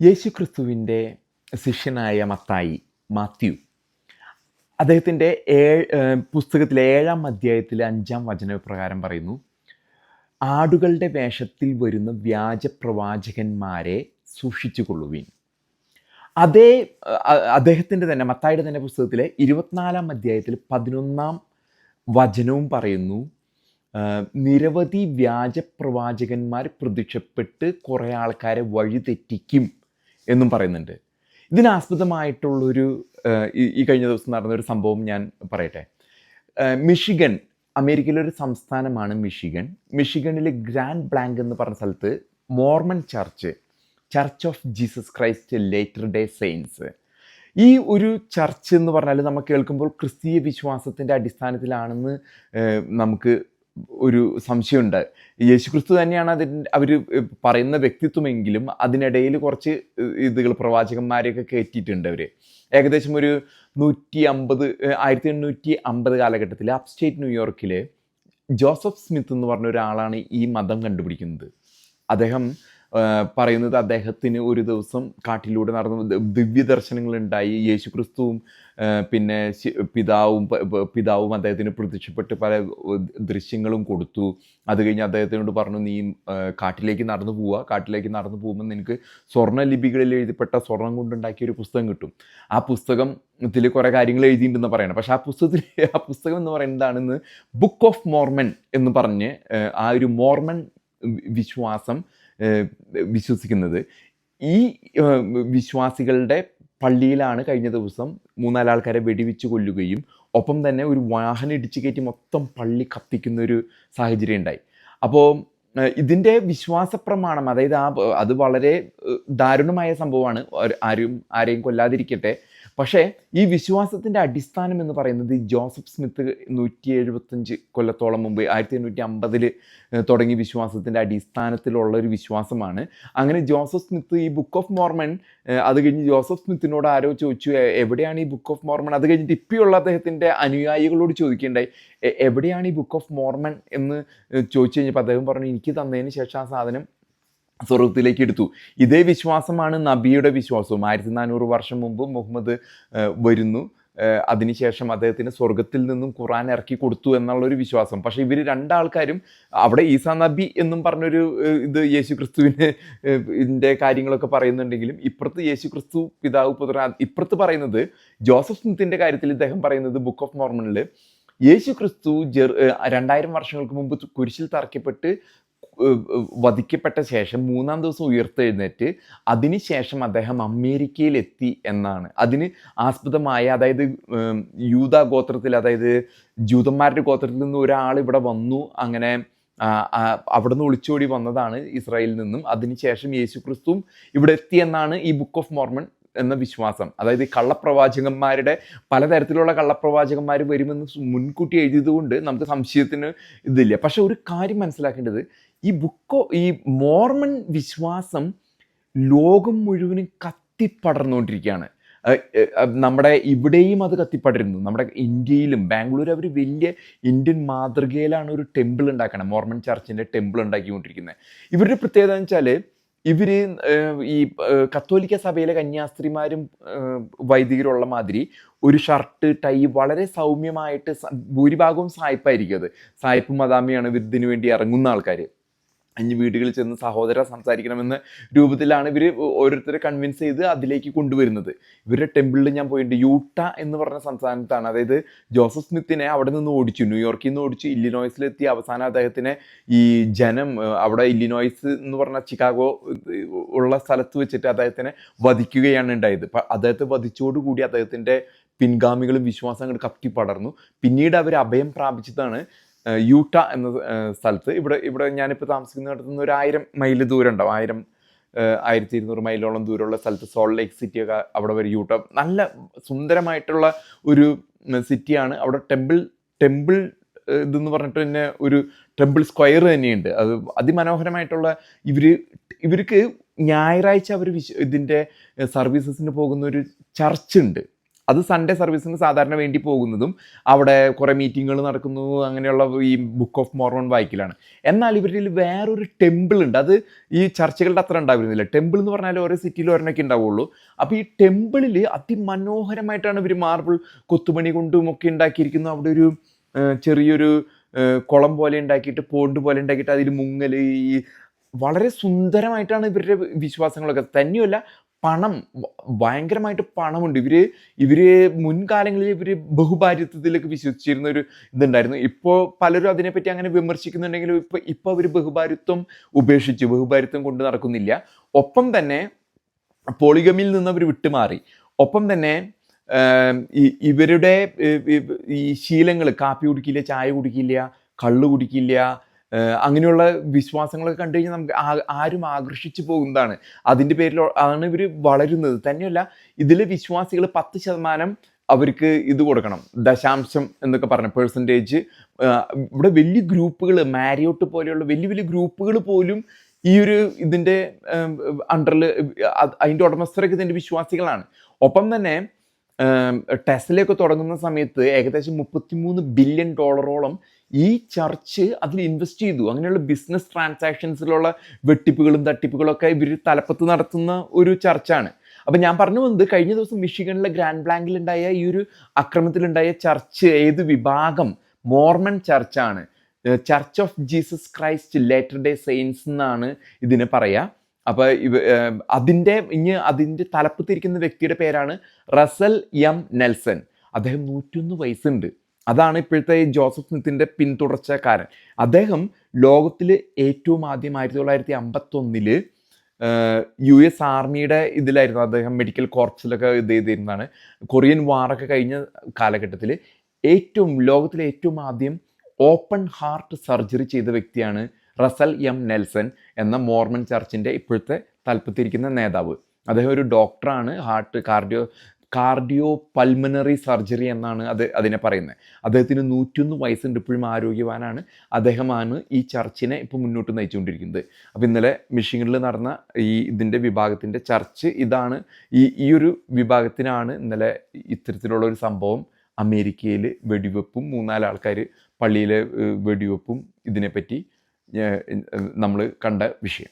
യേശുക്രിസ്തുവിൻ്റെ ശിഷ്യനായ മാത്യു അദ്ദേഹത്തിൻ്റെ പുസ്തകത്തിലെ 7-ാം അധ്യായത്തിലെ 5-ാം വചനപ്രകാരം പറയുന്നു, ആടുകളുടെ വേഷത്തിൽ വരുന്ന വ്യാജ പ്രവാചകന്മാരെ സൂക്ഷിച്ചുകൊള്ളുവിൻ. അദ്ദേഹത്തിൻ്റെ തന്നെ മത്തായിയുടെ തന്നെ പുസ്തകത്തിലെ 24-ാം അധ്യായത്തിൽ 11-ാം വചനവും പറയുന്നു, നിരവധി വ്യാജ പ്രവാചകന്മാർ പ്രത്യക്ഷപ്പെട്ട് കുറേ ആൾക്കാരെ വഴിതെറ്റിക്കും എന്നും പറയുന്നുണ്ട്. ഇതിനാസ്പദമായിട്ടുള്ളൊരു ഈ കഴിഞ്ഞ ദിവസം നടന്നൊരു സംഭവം ഞാൻ പറയട്ടെ. മിഷിഗൺ, അമേരിക്കയിലെ ഒരു സംസ്ഥാനമാണ് മിഷിഗണിലെ ഗ്രാൻഡ് ബ്ലാങ്ക് എന്ന് പറഞ്ഞ സ്ഥലത്ത് Mormon church of Jesus Christ latter day saints, ഈ ഒരു ചർച്ച് എന്ന് പറഞ്ഞാൽ നമുക്ക് കേൾക്കുമ്പോൾ ക്രിസ്തീയ വിശ്വാസത്തിൻ്റെ അടിസ്ഥാനത്തിലാണെന്ന് നമുക്ക് ഒരു സംശയമുണ്ട്. യേശുക്രിസ്തു തന്നെയാണ് അവർ പറയുന്ന വ്യക്തിത്വമെങ്കിലും അതിനിടയിൽ കുറച്ച് പ്രവാചകന്മാരെയൊക്കെ കയറ്റിയിട്ടുണ്ട് അവർ. ഏകദേശം ഒരു 1850 കാലഘട്ടത്തിൽ അപ്സ്റ്റേറ്റ് ന്യൂയോർക്കിൽ ജോസഫ് സ്മിത്ത് എന്ന് പറഞ്ഞ ഒരാളാണ് ഈ മതം കണ്ടുപിടിക്കുന്നത്. അദ്ദേഹം പറയുന്നത്, അദ്ദേഹത്തിന് ഒരു ദിവസം കാട്ടിലൂടെ നടന്ന ദിവ്യദർശനങ്ങളുണ്ടായി. യേശുക്രിസ്തുവും പിന്നെ പിതാവും അദ്ദേഹത്തിന് പ്രത്യക്ഷപ്പെട്ട് പല ദൃശ്യങ്ങളും കൊടുത്തു. അത് കഴിഞ്ഞ് അദ്ദേഹത്തിനോട് പറഞ്ഞു, നീ കാട്ടിലേക്ക് നടന്നു പോകുമ്പോൾ നിനക്ക് സ്വർണ്ണ ലിപികളിൽ എഴുതപ്പെട്ട സ്വർണം കൊണ്ടുണ്ടാക്കിയ ഒരു പുസ്തകം കിട്ടും. ആ പുസ്തകത്തിൽ കുറേ കാര്യങ്ങൾ എഴുതിയിട്ടുണ്ടെന്ന് പറയണം. പക്ഷേ ആ പുസ്തകം എന്ന് പറയുന്നതാണെന്ന് ബുക്ക് ഓഫ് മോർമൺ എന്ന് പറഞ്ഞ് ആ ഒരു മോർമൺ വിശ്വാസം വിശ്വസിക്കുന്നത്. ഈ വിശ്വാസികളുടെ പള്ളിയിലാണ് കഴിഞ്ഞ ദിവസം 3-4 ആൾക്കാരെ വെടിവെച്ച് കൊല്ലുകയും ഒപ്പം തന്നെ ഒരു വാഹനം ഇടിച്ചു കയറ്റി മൊത്തം പള്ളി കത്തിക്കുന്നൊരു സാഹചര്യം ഉണ്ടായി. അപ്പോൾ ഇതിൻ്റെ വിശ്വാസ പ്രമാണം, അതായത് അത് വളരെ ദാരുണമായ സംഭവമാണ്, ആരെയും കൊല്ലാതിരിക്കട്ടെ. പക്ഷേ ഈ വിശ്വാസത്തിൻ്റെ അടിസ്ഥാനം എന്ന് പറയുന്നത് ജോസഫ് സ്മിത്ത് 175 കൊല്ലത്തോളം മുമ്പ് 1850 തുടങ്ങിയ വിശ്വാസത്തിൻ്റെ അടിസ്ഥാനത്തിലുള്ള ഒരു വിശ്വാസമാണ്. അങ്ങനെ ജോസഫ് സ്മിത്ത് ഈ ബുക്ക് ഓഫ് മോർമൺ, അത് കഴിഞ്ഞ് ജോസഫ് സ്മിത്തിനോട് ആരോ ചോദിച്ചു, എവിടെയാണ് ഈ ബുക്ക് ഓഫ് മോർമൺ? അത് കഴിഞ്ഞിട്ട് ഇപ്പോഴുള്ള അദ്ദേഹത്തിൻ്റെ അനുയായികളോട് ചോദിക്കേണ്ടായി, എവിടെയാണ് ഈ ബുക്ക് ഓഫ് മോർമൺ എന്ന് ചോദിച്ചു കഴിഞ്ഞപ്പോൾ അദ്ദേഹം പറഞ്ഞു, എനിക്ക് തന്നതിന് ശേഷം ആ സാധനം സ്വർഗത്തിലേക്ക് എടുത്തു. ഇതേ വിശ്വാസമാണ് നബിയുടെ വിശ്വാസവും. 1400 വർഷം മുമ്പ് മുഹമ്മദ് വരുന്നു, അതിനുശേഷം അദ്ദേഹത്തിന് സ്വർഗത്തിൽ നിന്നും ഖുർആൻ ഇറക്കി കൊടുത്തു എന്നുള്ളൊരു വിശ്വാസം. പക്ഷേ ഇവർ രണ്ടാൾക്കാരും അവിടെ ഈസാ നബി എന്നും പറഞ്ഞൊരു യേശുക്രിസ്തുവിന് ഇതിൻ്റെ കാര്യങ്ങളൊക്കെ പറയുന്നുണ്ടെങ്കിലും ഇപ്പുറത്ത് യേശുക്രിസ്തു പിതാവ് പുത്രൻ, ഇപ്പുറത്ത് പറയുന്നത് ജോസഫ് സ്മിത്തിൻ്റെ കാര്യത്തിൽ ഇദ്ദേഹം പറയുന്നത് ബുക്ക് ഓഫ് മോർമണിൽ യേശുക്രിസ്തു 2000 വർഷങ്ങൾക്ക് മുമ്പ് കുരിശിൽ തറയ്ക്കപ്പെട്ട് വധിക്കപ്പെട്ട ശേഷം 3-ാം ദിവസം ഉയർത്തെഴുന്നേറ്റ് അതിനുശേഷം അദ്ദേഹം അമേരിക്കയിലെത്തി എന്നാണ്. അതിന് ആസ്പദമായ, അതായത് യൂദാ ഗോത്രത്തിൽ, അതായത് ജൂതന്മാരുടെ ഗോത്രത്തിൽ നിന്ന് ഒരാൾ ഇവിടെ വന്നു, അങ്ങനെ അവിടെ നിന്ന് ഒളിച്ചോടി വന്നതാണ് ഇസ്രായേലിൽ നിന്നും. അതിനുശേഷം യേശുക്രിസ്തുവും ഇവിടെ എത്തിയെന്നാണ് ഈ ബുക്ക് ഓഫ് മോർമൺ എന്ന വിശ്വാസം. അതായത് കള്ളപ്രവാചകന്മാരുടെ പലതരത്തിലുള്ള കള്ളപ്രവാചകന്മാർ വരുമെന്ന് മുൻകൂട്ടി എഴുതിയതുകൊണ്ട് നമുക്ക് സംശയത്തിന് ഇതില്ല. പക്ഷെ ഒരു കാര്യം മനസ്സിലാക്കേണ്ടത്, ഈ മോർമൺ വിശ്വാസം ലോകം മുഴുവനും കത്തിപ്പടർന്നുകൊണ്ടിരിക്കുകയാണ്. നമ്മുടെ ഇവിടെയും അത് കത്തിപ്പടരുന്നു. നമ്മുടെ ഇന്ത്യയിലും ബാംഗ്ലൂർ അവർ വലിയ ഇന്ത്യൻ മാതൃകയിലാണ് ഒരു ടെമ്പിൾ ഉണ്ടാക്കണം, മോർമൺ ചർച്ചിൻ്റെ ടെമ്പിൾ ഉണ്ടാക്കിക്കൊണ്ടിരിക്കുന്നത്. ഇവരുടെ പ്രത്യേകത എന്ന് വെച്ചാൽ, ഇവർ ഈ കത്തോലിക്ക സഭയിലെ കന്യാസ്ത്രീമാരും വൈദികരുള്ള മാതിരി ഒരു ഷർട്ട്, ടൈ വളരെ സൗമ്യമായിട്ട്, ഭൂരിഭാഗവും സായിപ്പായിരിക്കും. അത് സായിപ്പ് മദാമിയാണ് ഇതിനു വേണ്ടി ഇറങ്ങുന്ന ആൾക്കാർ. 5 വീടുകളിൽ ചെന്ന് സഹോദര സംസാരിക്കണമെന്ന രൂപത്തിലാണ് ഇവർ ഓരോരുത്തരെ കൺവിൻസ് ചെയ്ത് അതിലേക്ക് കൊണ്ടുവരുന്നത്. ഇവരുടെ ടെമ്പിളിൽ ഞാൻ പോയിട്ടുണ്ട്. യൂട്ട എന്ന് പറഞ്ഞ സംസ്ഥാനത്താണ്. അതായത് ജോസഫ് സ്മിത്തിനെ അവിടെ നിന്ന് ഓടിച്ചു, ന്യൂയോർക്കിൽ നിന്ന് ഓടിച്ചു, ഇല്ലിനോയ്സിലെത്തി അവസാനം അദ്ദേഹത്തിനെ ഈ ജനം അവിടെ ഇല്ലിനോയ്സ് എന്ന് പറഞ്ഞ ചിക്കാഗോ ഉള്ള സ്ഥലത്ത് വെച്ചിട്ട് അദ്ദേഹത്തിനെ വധിക്കുകയാണ് ഉണ്ടായത്. അദ്ദേഹത്തെ വധിച്ചോടുകൂടി അദ്ദേഹത്തിൻ്റെ പിൻഗാമികളും വിശ്വാസങ്ങൾ കത്തിപ്പടർന്നു. പിന്നീട് അവർ അഭയം പ്രാപിച്ചതാണ് യൂട്ട എന്ന സ്ഥലത്ത്. ഇവിടെ ഞാനിപ്പോൾ താമസിക്കുന്നിടത്ത് നിന്ന് ഒരു 1000 മൈൽ ദൂരം ഉണ്ടാവും, 1200 മൈലോളം ദൂരമുള്ള സ്ഥലത്ത് സോൾട്ട് ലേക്ക് സിറ്റിയൊക്കെ അവിടെ വരെ. യൂട്ട നല്ല സുന്ദരമായിട്ടുള്ള ഒരു സിറ്റിയാണ്. അവിടെ ടെമ്പിൾ ഇതെന്ന് പറഞ്ഞിട്ട് തന്നെ ഒരു ടെമ്പിൾ സ്ക്വയർ തന്നെയുണ്ട്. അത് അതിമനോഹരമായിട്ടുള്ള, ഇവർക്ക് ഞായറാഴ്ച അവർ ഇതിൻ്റെ സർവീസസിന് പോകുന്ന ഒരു ചർച്ച് ഉണ്ട്. അത് സൺഡേ സർവീസിന് സാധാരണ വേണ്ടി പോകുന്നതും അവിടെ കുറേ മീറ്റിങ്ങുകൾ നടക്കുന്നു, അങ്ങനെയുള്ള ഈ ബുക്ക് ഓഫ് മോർമൺ വായിക്കലാണ്. എന്നാൽ ഇവരിൽ വേറൊരു ടെമ്പിൾ ഉണ്ട്. അത് ഈ ചർച്ചകളുടെ അത്ര ഉണ്ടായിരുന്നില്ല. ടെമ്പിൾ എന്ന് പറഞ്ഞാൽ ഓരോ സിറ്റിയിൽ ഒരെണ്ണൊക്കെ ഉണ്ടാവുള്ളൂ. അപ്പോൾ ഈ ടെമ്പിളിൽ അതിമനോഹരമായിട്ടാണ് ഇവർ മാർബിൾ കൊത്തുപണി കൊണ്ടും ഒക്കെ ഉണ്ടാക്കിയിരിക്കുന്നത്. അവിടെ ഒരു ചെറിയൊരു കുളം പോലെ ഉണ്ടാക്കിയിട്ട്, പോണ്ട് പോലെ ഉണ്ടാക്കിയിട്ട് അതിൽ മുങ്ങൽ, ഈ വളരെ സുന്ദരമായിട്ടാണ് ഇവരുടെ വിശ്വാസങ്ങളൊക്കെ. തന്നെയല്ല, പണം, ഭയങ്കരമായിട്ട് പണമുണ്ട്. ഇവർ മുൻകാലങ്ങളിൽ ബഹുഭാര്യത്വത്തിലേക്ക് വിശ്വസിച്ചിരുന്ന ഒരു ഇതുണ്ടായിരുന്നു. ഇപ്പോൾ പലരും അതിനെപ്പറ്റി അങ്ങനെ വിമർശിക്കുന്നുണ്ടെങ്കിലും ഇപ്പോൾ അവർ ബഹുഭാര്യത്വം ഉപേക്ഷിച്ചു, ബഹുഭാര്യത്വം കൊണ്ട് നടക്കുന്നില്ല. ഒപ്പം തന്നെ പോളിഗമിയിൽ നിന്ന് അവർ വിട്ടുമാറി. ഒപ്പം തന്നെ ഇവരുടെ ഈ ശീലങ്ങൾ, കാപ്പി കുടിക്കില്ല, ചായ കുടിക്കില്ല, കള്ള് കുടിക്കില്ല, അങ്ങനെയുള്ള വിശ്വാസങ്ങളൊക്കെ കണ്ടു കഴിഞ്ഞാൽ നമുക്ക് ആരും ആകർഷിച്ചു പോകുന്നതാണ്. അതിൻ്റെ പേരിൽ ആണ് ഇവർ വളരുന്നത്. തന്നെയല്ല, ഇതിലെ വിശ്വാസികൾ 10% അവർക്ക് ഇത് കൊടുക്കണം, ദശാംശം എന്നൊക്കെ പറഞ്ഞ പെർസെൻറ്റേജ്. ഇവിടെ വലിയ ഗ്രൂപ്പുകൾ, മാരിയോട്ട് പോലെയുള്ള വലിയ വലിയ ഗ്രൂപ്പുകൾ പോലും ഈ ഒരു ഇതിൻ്റെ അണ്ടറിൽ, അതിൻ്റെ ഉടമസ്ഥരൊക്കെ ഇതിൻ്റെ വിശ്വാസികളാണ്. ഒപ്പം തന്നെ ടെസ്ലയൊക്കെ തുടങ്ങുന്ന സമയത്ത് ഏകദേശം $33 ബില്യൺ ഈ ചർച്ച് അതിൽ ഇൻവെസ്റ്റ് ചെയ്തു. അങ്ങനെയുള്ള ബിസിനസ് ട്രാൻസാക്ഷൻസിലുള്ള വെട്ടിപ്പുകളും തട്ടിപ്പുകളൊക്കെ ഇവർ തലപ്പത്ത് നടത്തുന്ന ഒരു ചർച്ചാണ്. അപ്പം ഞാൻ പറഞ്ഞു വന്നത്, കഴിഞ്ഞ ദിവസം മിഷിഗണിലെ ഗ്രാൻഡ് ബ്ലാങ്കിലുണ്ടായ ഈ ഒരു അക്രമത്തിലുണ്ടായ ചർച്ച് ഏത് വിഭാഗം? മോർമൺ ചർച്ചാണ്. Church of Jesus Christ latter day saints എന്നാണ് ഇതിനെ പറയുക. അപ്പോൾ അതിൻ്റെ തലപ്പത്തിരിക്കുന്ന വ്യക്തിയുടെ പേരാണ് റസൽ എം നെൽസൺ. അദ്ദേഹം 101 വയസ്സുണ്ട്. അതാണ് ഇപ്പോഴത്തെ ജോസഫ് സ്മിത്തിൻ്റെ പിന്തുടർച്ചക്കാരൻ. അദ്ദേഹം ലോകത്തിൽ ഏറ്റവും ആദ്യം 1951 US ആർമിയുടെ ഇതിലായിരുന്നു. അദ്ദേഹം മെഡിക്കൽ കോർപ്സിലൊക്കെ ഇത് ചെയ്തിരുന്നതാണ്. കൊറിയൻ വാറൊക്കെ കഴിഞ്ഞ കാലഘട്ടത്തിൽ ലോകത്തിലെ ഏറ്റവും ആദ്യം ഓപ്പൺ ഹാർട്ട് സർജറി ചെയ്ത വ്യക്തിയാണ് റസൽ എം നെൽസൺ എന്ന മോർമൺ ചർച്ചിൻ്റെ ഇപ്പോഴത്തെ തലപ്പത്തിരിക്കുന്ന നേതാവ്. അദ്ദേഹം ഒരു ഡോക്ടറാണ്. കാർഡിയോ പൾമനറി സർജറി എന്നാണ് അതിനെ പറയുന്നത്. അദ്ദേഹത്തിന് 101 വയസ്സുണ്ട്, ഇപ്പോഴും ആരോഗ്യവാനാണ്. അദ്ദേഹമാണ് ഈ ചർച്ചിനെ ഇപ്പോൾ മുന്നോട്ട് നയിച്ചുകൊണ്ടിരിക്കുന്നത്. അപ്പോൾ ഇന്നലെ മിഷിഗണിൽ നടന്ന ഇതിൻ്റെ വിഭാഗത്തിൻ്റെ ചർച്ച് ഇതാണ്. ഈ ഒരു വിഭാഗത്തിനാണ് ഇന്നലെ ഇത്തരത്തിലുള്ള ഒരു സംഭവം, അമേരിക്കയിൽ വെടിവെപ്പും 3-4 ആൾക്കാർ പള്ളിയിലെ വെടിവെപ്പും ഇതിനെപ്പറ്റി നമ്മൾ കണ്ട വിഷയം.